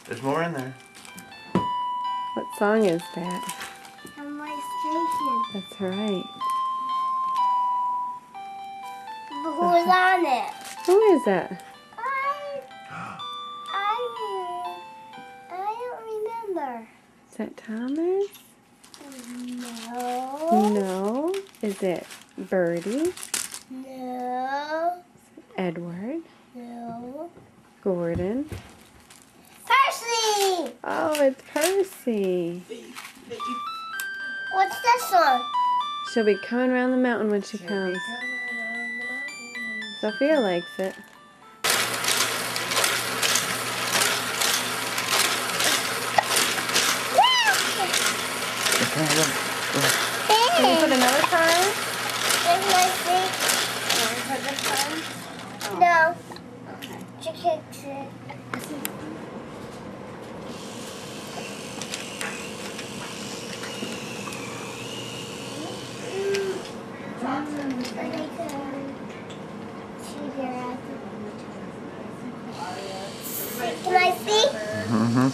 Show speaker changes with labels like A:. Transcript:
A: There's more in there.
B: What song is that?
C: On my station.
B: That's right.
C: Who's on it?
B: Who is that?
C: I don't remember.
B: Is that Thomas?
C: No.
B: No. Is it Birdie?
C: No.
B: Edward?
C: No.
B: Gordon?
C: Percy!
B: Oh, it's Percy.
C: What's this one?
B: She'll be coming around the mountain when she comes. Sophia likes it. Can you put another car in?
C: There's my seat.
B: Put this car in?
C: No. She kicks it. Can I see?
A: Mm-hmm.